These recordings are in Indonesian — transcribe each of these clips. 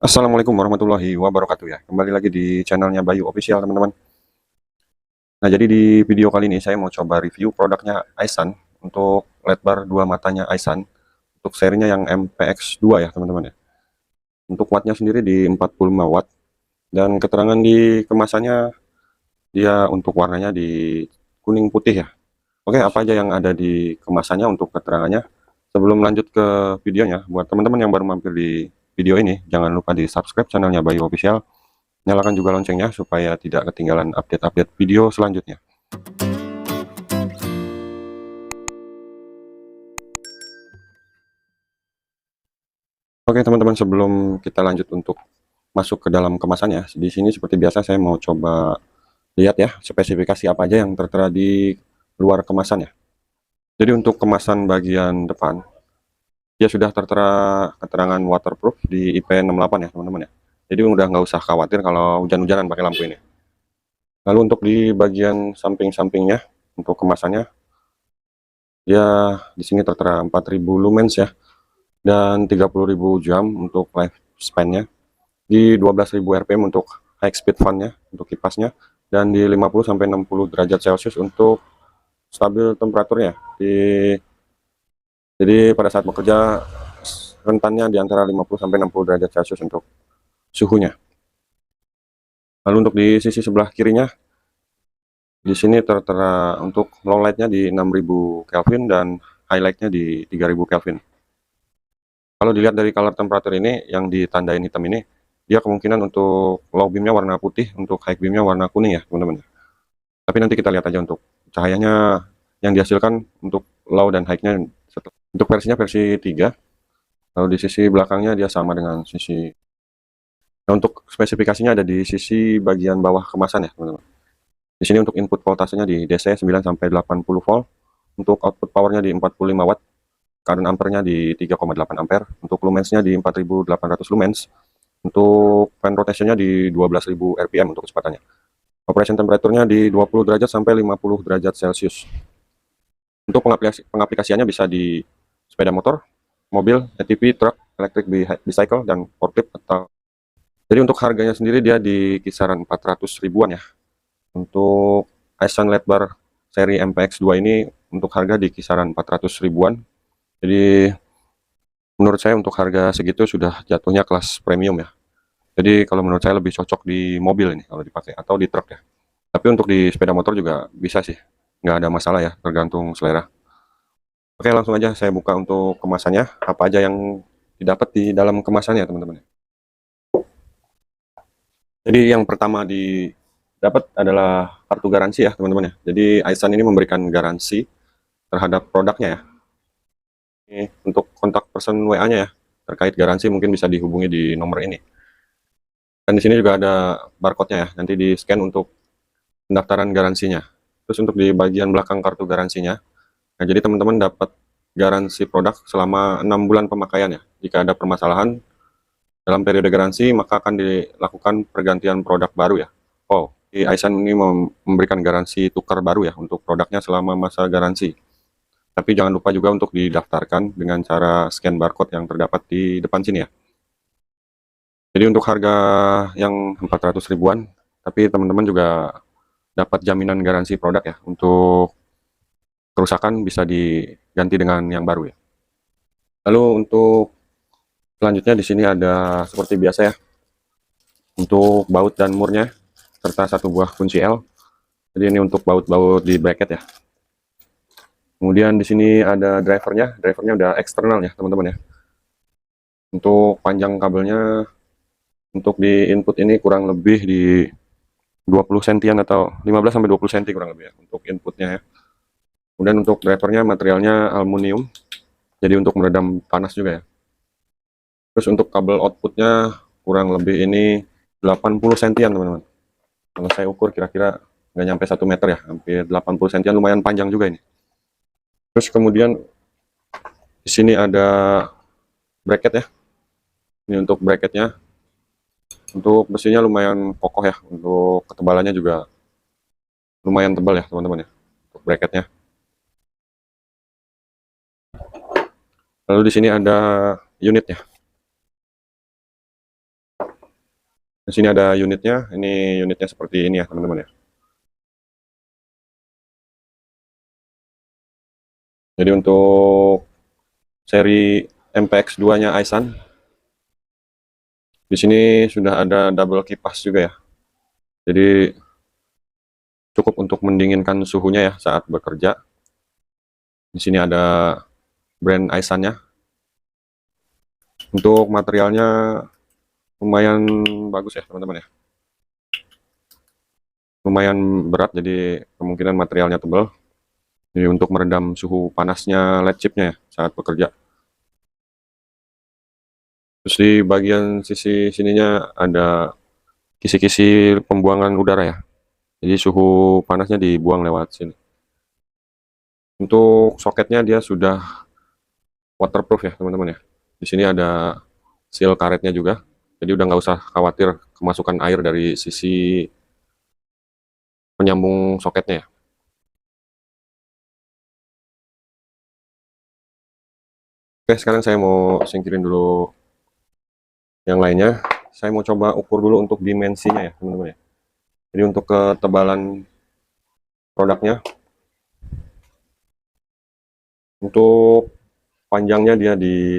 Assalamualaikum warahmatullahi wabarakatuh ya. Kembali lagi di channelnya Bayu Official teman-teman. Nah jadi di video kali ini saya mau coba review produknya Aisan untuk LED bar dua matanya Aisan untuk serinya yang MPX2 ya teman-teman ya. Untuk wattnya sendiri di 45 watt dan keterangan di kemasannya dia untuk warnanya di kuning putih ya. Oke, apa aja yang ada di kemasannya untuk keterangannya. Sebelum lanjut ke videonya, buat teman-teman yang baru mampir di video ini, jangan lupa di subscribe channelnya Bayu Official. Nyalakan juga loncengnya supaya tidak ketinggalan update-update video selanjutnya. Oke teman-teman, sebelum kita lanjut untuk masuk ke dalam kemasannya, di sini seperti biasa saya mau coba lihat ya spesifikasi apa aja yang tertera di luar kemasannya. Jadi untuk kemasan bagian depan, dia sudah tertera keterangan waterproof di IP68 ya teman-teman ya. Jadi udah nggak usah khawatir kalau hujan-hujanan pakai lampu ini. Lalu untuk di bagian samping-sampingnya, untuk kemasannya, dia di sini tertera 4000 lumens ya, dan 30.000 jam untuk lifespan-nya, di 12.000 rpm untuk high speed fan-nya, untuk kipasnya, dan di 50-60 derajat celcius untuk stabil temperaturnya. Jadi pada saat bekerja rentannya di antara 50-60 derajat celcius untuk suhunya. Lalu untuk di sisi sebelah kirinya, di sini tertera untuk low light-nya di 6000 Kelvin dan highlight-nya di 3000 Kelvin. Kalau dilihat dari color temperatur ini yang ditandain hitam ini, dia kemungkinan untuk low beamnya warna putih, untuk high beamnya warna kuning ya teman-teman. Tapi nanti kita lihat aja untuk cahayanya yang dihasilkan untuk low dan high-nya. Untuk versinya versi 3, lalu di sisi belakangnya dia sama dengan sisi. Nah, untuk spesifikasinya ada di sisi bagian bawah kemasan ya teman-teman. Di sini untuk input voltasenya di DC 9 sampai 80 volt, untuk output powernya di 45 watt, current ampernya di 3,8 ampere, untuk lumensnya di 4800 lumens, untuk fan rotationnya di 12.000 rpm untuk kecepatannya. Operation temperaturnya di 20 derajat sampai 50 derajat celcius. Untuk pengaplikasiannya bisa di sepeda motor, mobil, ATV, truk, electric bicycle, dan forklift. Jadi untuk harganya sendiri dia di kisaran 400 ribuan ya. Untuk Aisan LED bar seri MPX2 ini untuk harga di kisaran 400 ribuan. Jadi menurut saya untuk harga segitu sudah jatuhnya kelas premium ya. Jadi kalau menurut saya lebih cocok di mobil ini kalau dipakai, atau di truk ya. Tapi untuk di sepeda motor juga bisa sih, nggak ada masalah ya, tergantung selera. Oke, langsung aja saya buka untuk kemasannya, apa aja yang didapat di dalam kemasannya teman-teman. Jadi yang pertama didapat adalah kartu garansi ya teman-teman ya. Jadi Aisan ini memberikan garansi terhadap produknya ya. Ini untuk kontak person WA-nya ya, terkait garansi mungkin bisa dihubungi di nomor ini. Dan di sini juga ada barcode-nya ya, nanti di scan untuk pendaftaran garansinya. Terus untuk di bagian belakang kartu garansinya, nah jadi teman-teman dapat garansi produk selama 6 bulan pemakaian ya. Jika ada permasalahan dalam periode garansi, maka akan dilakukan pergantian produk baru ya. Oh, di Aisan ini memberikan garansi tukar baru ya untuk produknya selama masa garansi. Tapi jangan lupa juga untuk didaftarkan dengan cara scan barcode yang terdapat di depan sini ya. Jadi untuk harga yang 400 ribuan, tapi teman-teman juga dapat jaminan garansi produk ya. Untuk kerusakan bisa diganti dengan yang baru ya. Lalu untuk selanjutnya di sini ada seperti biasa ya, untuk baut dan murnya serta satu buah kunci L. Jadi ini untuk baut-baut di bracket ya. Kemudian di sini ada drivernya udah eksternal ya teman-teman ya. Untuk panjang kabelnya, untuk di input ini kurang lebih di 20 sentian atau 15 sampai 20 cm kurang lebih ya untuk inputnya ya. Kemudian untuk drivernya materialnya aluminium, jadi untuk meredam panas juga ya. Terus untuk kabel outputnya kurang lebih ini 80 sentian teman-teman. Kalau saya ukur kira-kira nggak nyampe 1 meter ya, hampir 80 sentian, lumayan panjang juga ini. Terus kemudian di sini ada bracket ya. Ini untuk bracketnya. Untuk besinya lumayan kokoh ya, untuk ketebalannya juga lumayan tebal ya teman-teman ya, untuk bracketnya. Lalu di sini ada unitnya. Di sini ada unitnya. Ini unitnya seperti ini ya teman-teman ya. Jadi untuk seri MPX2-nya Aisun, di sini sudah ada double kipas juga ya. Jadi cukup untuk mendinginkan suhunya ya saat bekerja. Di sini ada brand Aisun-nya. Untuk materialnya lumayan bagus ya teman-teman ya. Lumayan berat, jadi kemungkinan materialnya tebal. Jadi untuk meredam suhu panasnya LED chipnya ya saat bekerja. Terus di bagian sisi sininya ada kisi-kisi pembuangan udara ya. Jadi suhu panasnya dibuang lewat sini. Untuk soketnya dia sudah waterproof ya teman-teman ya. Di sini ada seal karetnya juga. Jadi udah nggak usah khawatir kemasukan air dari sisi penyambung soketnya ya. Oke, sekarang saya mau singkirin dulu yang lainnya. Saya mau coba ukur dulu untuk dimensinya ya teman-teman ya. Jadi untuk ketebalan produknya, untuk panjangnya dia di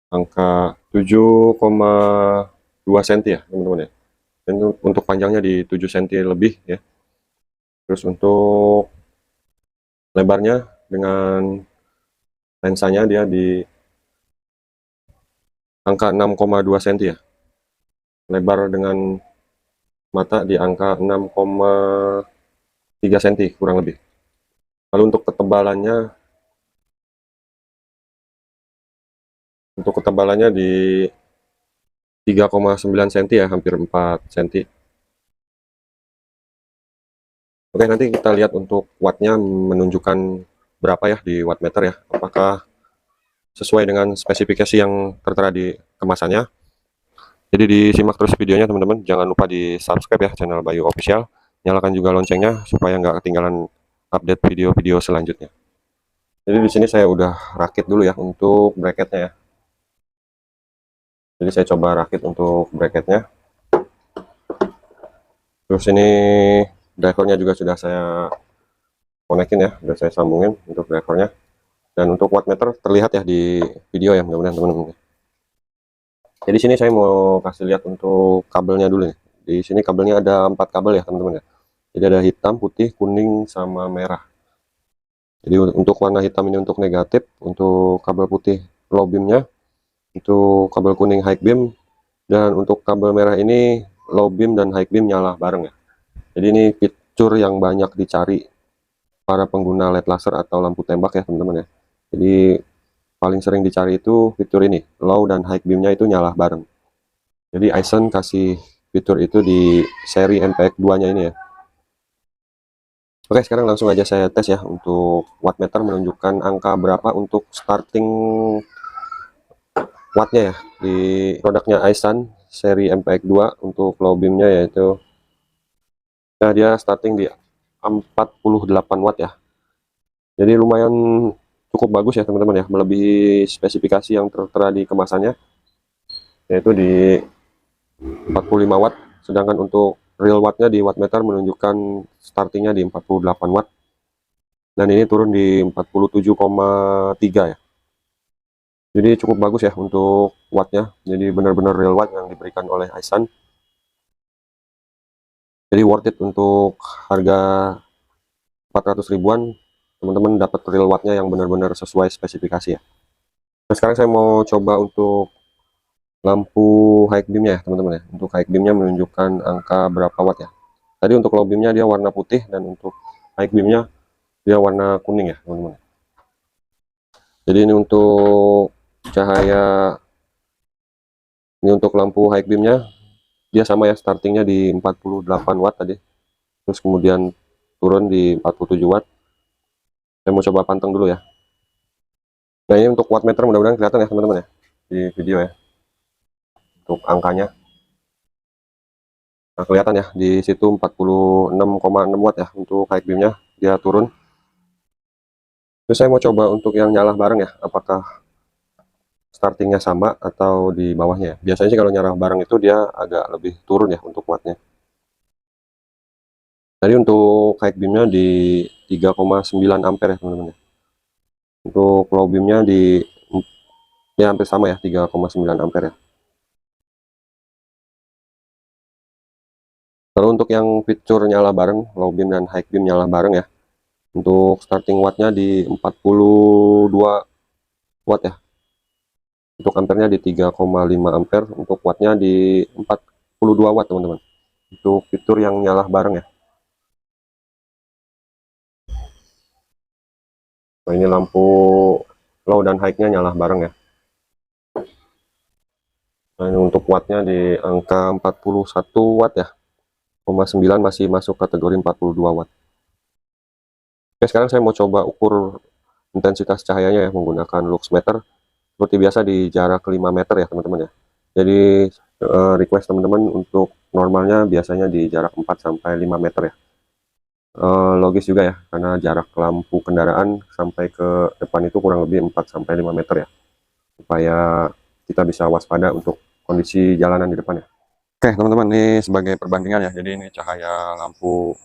angka 7,2 cm ya teman-teman ya. Dan untuk panjangnya di 7 cm lebih ya. Terus untuk lebarnya dengan lensanya dia di angka 6,2 cm ya. Lebar dengan mata di angka 6,3 cm kurang lebih. Lalu untuk ketebalannya di 3,9 cm ya, hampir 4 cm. Oke, nanti kita lihat untuk wattnya menunjukkan berapa ya di wattmeter ya. Apakah sesuai dengan spesifikasi yang tertera di kemasannya. Jadi disimak terus videonya teman-teman. Jangan lupa di subscribe ya channel Bayu Official. Nyalakan juga loncengnya supaya nggak ketinggalan update video-video selanjutnya. Jadi di sini saya udah rakit dulu ya untuk bracketnya ya. Jadi saya coba rakit untuk bracketnya. Terus ini drivernya juga sudah saya konekin ya, sudah saya sambungin untuk drivernya. Dan untuk wattmeter terlihat ya di video ya, mudah-mudahan teman-teman. Jadi sini saya mau kasih lihat untuk kabelnya dulu nih. Di sini kabelnya ada 4 kabel ya teman-teman ya. Jadi ada hitam, putih, kuning, sama merah. Jadi untuk warna hitam ini untuk negatif, untuk kabel putih low beamnya, untuk kabel kuning high beam, dan untuk kabel merah ini low beam dan high beam nyala bareng ya. Jadi ini fitur yang banyak dicari para pengguna LED laser atau lampu tembak ya teman-teman ya. Jadi paling sering dicari itu fitur ini, low dan high beamnya itu nyala bareng. Jadi Aisun kasih fitur itu di seri MPX2 nya ini ya. Oke, sekarang langsung aja saya tes ya untuk wattmeter menunjukkan angka berapa untuk starting wattnya ya di produknya Aisun seri MPX2 untuk low beamnya yaitu, nah dia starting di 48 watt ya. Jadi lumayan cukup bagus ya teman-teman ya, melebihi spesifikasi yang tertera di kemasannya yaitu di 45 watt, sedangkan untuk real wattnya di wattmeter menunjukkan startingnya di 48 watt dan ini turun di 47,3 ya. Jadi cukup bagus ya untuk wattnya, jadi benar-benar real watt yang diberikan oleh Aisun. Jadi worth it untuk harga 400 ribuan teman-teman dapat real wattnya yang benar-benar sesuai spesifikasi ya. Nah sekarang saya mau coba untuk lampu high beamnya ya teman-teman ya. Untuk high beamnya menunjukkan angka berapa watt ya. Tadi untuk low beamnya dia warna putih dan untuk high beamnya dia warna kuning ya teman-teman. Jadi ini untuk cahaya, ini untuk lampu high beamnya dia sama ya, startingnya di 48 watt tadi, terus kemudian turun di 47 watt. Saya mau coba panteng dulu ya. Nah ini untuk wattmeter mudah-mudahan kelihatan ya teman-teman ya di video ya untuk angkanya. Nah kelihatan ya di situ 46,6 watt ya untuk high beamnya dia turun. Terus saya mau coba untuk yang nyala bareng ya, apakah startingnya sama atau di bawahnya ya. Biasanya sih kalau nyala bareng itu dia agak lebih turun ya untuk wattnya. Tadi untuk high beamnya di 3,9 ampere ya teman-teman ya. Untuk low beamnya di ya hampir sama ya, 3,9 ampere ya. Lalu untuk yang fitur nyala bareng, low beam dan high beam nyala bareng ya. Untuk starting wattnya di 42 watt ya. Untuk ampernya di 3,5 ampere, untuk wattnya di 42 watt teman-teman. Untuk fitur yang nyala bareng ya. Nah, ini lampu low dan high-nya nyala bareng ya. Nah, ini untuk wattnya di angka 41 watt ya. 0,9 masih masuk kategori 42 watt. Oke, sekarang saya mau coba ukur intensitas cahayanya ya menggunakan luxmeter. Seperti biasa di jarak 5 meter ya teman-teman ya. Jadi request teman-teman untuk normalnya biasanya di jarak 4 sampai 5 meter ya. Logis juga ya, karena jarak lampu kendaraan sampai ke depan itu kurang lebih 4 sampai 5 meter ya. Supaya kita bisa waspada untuk kondisi jalanan di depan ya. Oke teman-teman, ini sebagai perbandingan ya. Jadi ini cahaya lampu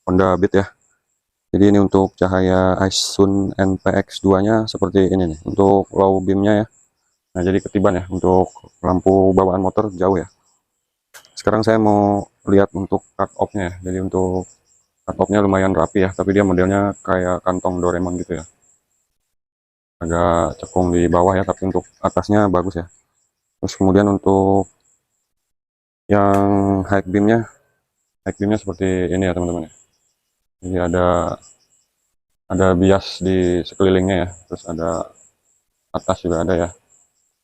Honda Beat ya. Jadi ini untuk cahaya Aisun NPX 2 nya seperti ini nih, untuk low beamnya ya. Nah jadi ketiban ya, untuk lampu bawaan motor jauh ya. Sekarang saya mau lihat untuk cut off-nya ya. Jadi untuk cut off-nya lumayan rapi ya, tapi dia modelnya kayak kantong Doraemon gitu ya. Agak cekung di bawah ya, tapi untuk atasnya bagus ya. Terus kemudian untuk yang high beamnya seperti ini ya teman-teman ya. Jadi ada bias di sekelilingnya ya, terus ada atas juga ada ya.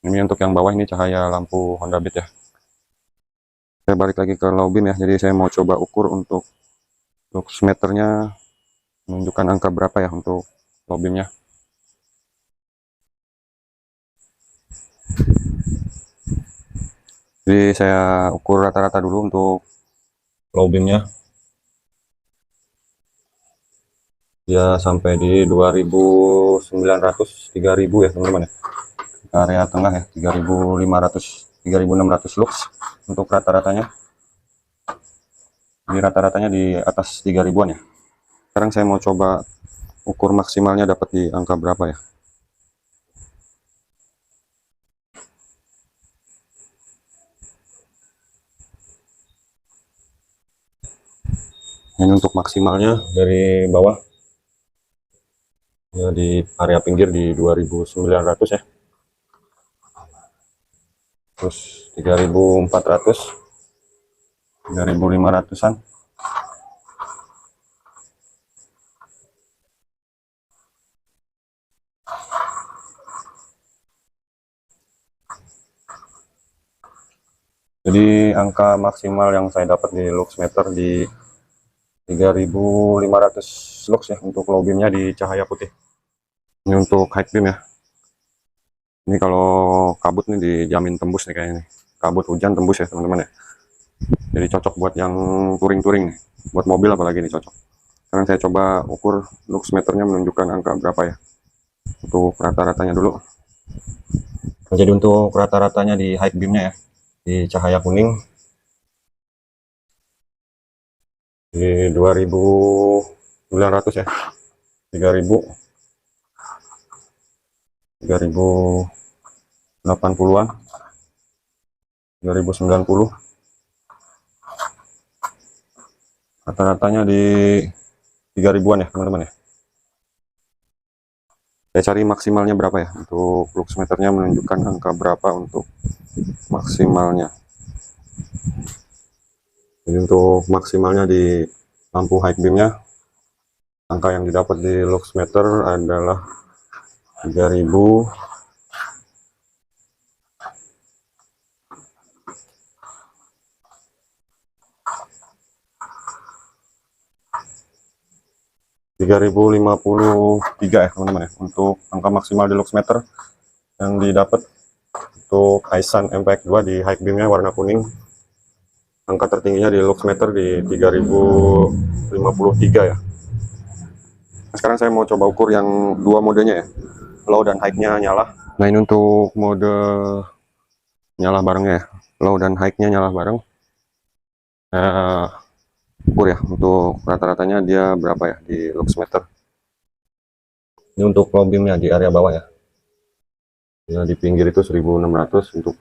Ini untuk yang bawah ini cahaya lampu Honda Beat ya. Saya balik lagi ke low beam ya, jadi saya mau coba ukur untuk luxmeternya menunjukkan angka berapa ya untuk low beamnya. Jadi saya ukur rata-rata dulu untuk low beamnya. Dia sampai di 2900 3000 ya teman-teman ya. Area tengah ya 3600 lux untuk rata-ratanya. Ini rata-ratanya di atas 3000-an ya. Sekarang saya mau coba ukur maksimalnya dapat di angka berapa ya. Ini untuk maksimalnya dari bawah ya, di area pinggir di 2900 ya. Terus 3400, 3500-an. Jadi angka maksimal yang saya dapat di luxmeter di 3500 lux ya untuk low beamnya di cahaya putih. Ini untuk high beam ya. Ini kalau kabut nih dijamin tembus nih kayaknya nih. Kabut hujan tembus ya teman-teman ya. Jadi cocok buat yang touring-touring nih. Buat mobil apalagi nih cocok. Sekarang saya coba ukur luxmeternya menunjukkan angka berapa ya. Untuk rata-ratanya dulu. Jadi untuk rata-ratanya di high beamnya ya. Di cahaya kuning. Di 2900 ya. 3000. 3080-an. 2090. Rata-ratanya di 3000-an ya teman-teman ya. Saya cari maksimalnya berapa ya untuk luxmeternya menunjukkan angka berapa untuk maksimalnya. Jadi untuk maksimalnya di lampu high beamnya angka yang didapat di luxmeter adalah 3000 3053 ya teman-teman ya untuk angka maksimal di luxmeter yang didapat untuk Aisun MPX 2 di high beamnya warna kuning. Angka tertingginya di luxmeter di 3053 ya. Nah, sekarang saya mau coba ukur yang dua modenya ya, low dan high-nya nyala. Nah, ini untuk mode nyala barengnya ya, low dan high-nya nyala bareng. Ukur ya, untuk rata-ratanya dia berapa ya di luxmeter. Ini untuk low beamnya di area bawah ya. Ya, di pinggir itu 1600, untuk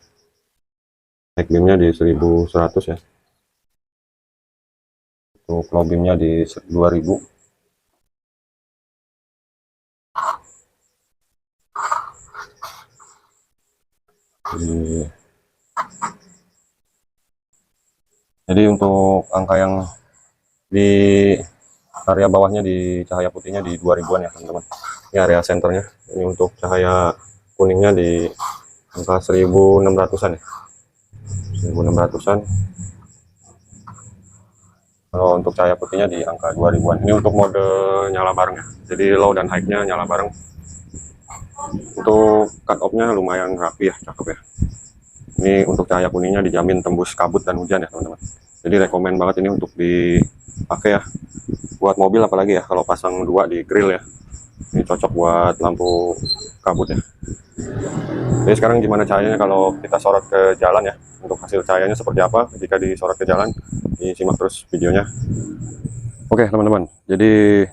high beamnya di 1100 ya. Untuk low beamnya di 2000. Jadi untuk angka yang di area bawahnya di cahaya putihnya di 2000-an ya teman-teman. Ini area senternya. Ini untuk cahaya kuningnya di angka 1600-an ya. 1600-an. Kalau untuk cahaya putihnya di angka 2000-an. Ini untuk mode nyala bareng ya. Jadi low dan high-nya nyala bareng. Untuk cut off-nya lumayan rapi ya, cakep ya. Ini untuk cahaya kuningnya dijamin tembus kabut dan hujan ya teman-teman. Jadi rekomen banget ini untuk dipakai ya. Buat mobil apalagi ya, kalau pasang 2 di grill ya. Ini cocok buat lampu kabut ya. Jadi sekarang gimana cahayanya kalau kita sorot ke jalan ya. Untuk hasil cahayanya seperti apa jika disorot ke jalan. Disimak terus videonya. Oke teman-teman, jadi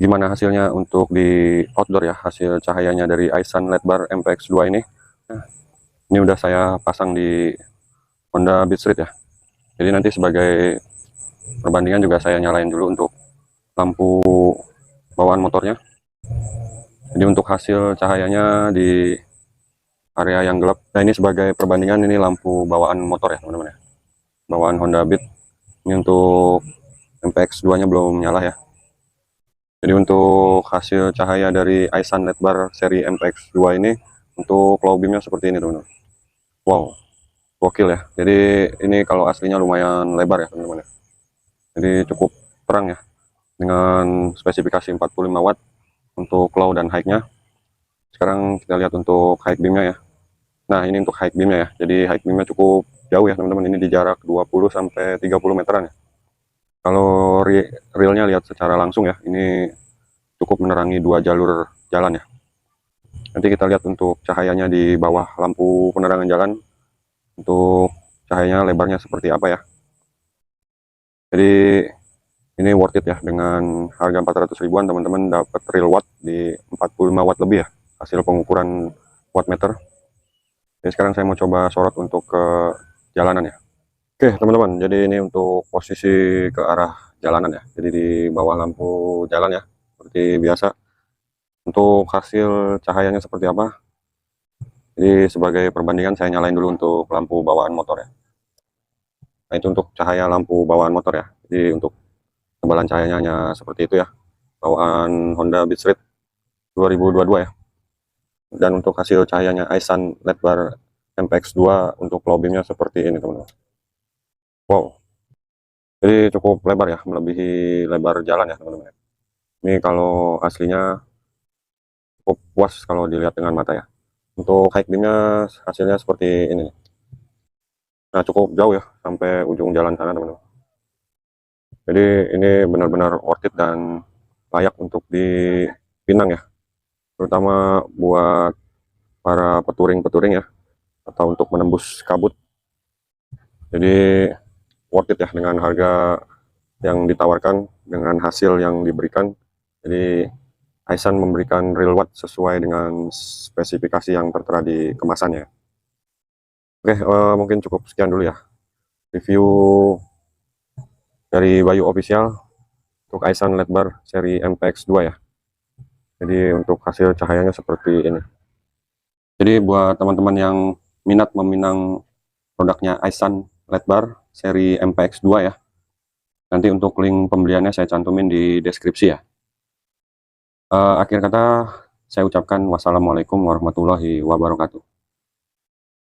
gimana hasilnya untuk di outdoor ya, hasil cahayanya dari Aisun LED Bar MPX2 ini. Nah, ini udah saya pasang di Honda Beat Street ya. Jadi nanti sebagai perbandingan juga saya nyalain dulu untuk lampu bawaan motornya. Jadi untuk hasil cahayanya di area yang gelap. Nah, ini sebagai perbandingan, ini lampu bawaan motor ya teman-teman ya. Bawaan Honda Beat. Ini untuk MPX2 nya belum nyala ya. Jadi untuk hasil cahaya dari Aisun LED Bar seri MPX2 ini untuk low beamnya seperti ini teman-teman. Wow, gokil ya. Jadi ini kalau aslinya lumayan lebar ya teman-teman ya. Jadi cukup terang ya, dengan spesifikasi 45 watt untuk low dan high-nya. Sekarang kita lihat untuk high beamnya ya. Nah, ini untuk high beamnya ya. Jadi high beamnya cukup jauh ya teman-teman. Ini di jarak 20 sampai 30 meteran ya. Kalau realnya lihat secara langsung ya, ini cukup menerangi 2 jalur jalan ya. Nanti kita lihat untuk cahayanya di bawah lampu penerangan jalan, untuk cahayanya lebarnya seperti apa ya. Jadi ini worth it ya, dengan harga 400 ribuan teman-teman dapat real watt di 45 watt lebih ya, hasil pengukuran watt meter. Jadi sekarang saya mau coba sorot untuk ke jalanan ya. Oke teman-teman, jadi ini untuk posisi ke arah jalanan ya. Jadi di bawah lampu jalan ya, seperti biasa. Untuk hasil cahayanya seperti apa? Jadi sebagai perbandingan saya nyalain dulu untuk lampu bawaan motor ya. Nah, itu untuk cahaya lampu bawaan motor ya. Jadi untuk ketebalan cahayanya hanya seperti itu ya. Bawaan Honda Beat Street 2022 ya. Dan untuk hasil cahayanya Aisun LED Bar MPX2 untuk low beamnya seperti ini teman-teman. Wow. Jadi cukup lebar ya, melebihi lebar jalan ya teman-teman. Ini kalau aslinya cukup puas kalau dilihat dengan mata ya. Untuk high beamnya hasilnya seperti ini. Nah, cukup jauh ya, sampai ujung jalan sana teman-teman. Jadi ini benar-benar worth it dan layak untuk dipinang ya. Terutama buat para peturing-peturing ya, atau untuk menembus kabut. Jadi worth it ya dengan harga yang ditawarkan, dengan hasil yang diberikan. Jadi Aisun memberikan real watt sesuai dengan spesifikasi yang tertera di kemasannya. Oke, mungkin cukup sekian dulu ya review dari Bayu Official untuk Aisun LED Bar seri MPX2 ya. Jadi untuk hasil cahayanya seperti ini. Jadi buat teman-teman yang minat meminang produknya Aisun LED Bar seri MPX2 ya, nanti untuk link pembeliannya saya cantumin di deskripsi ya. Akhir kata saya ucapkan wassalamualaikum warahmatullahi wabarakatuh.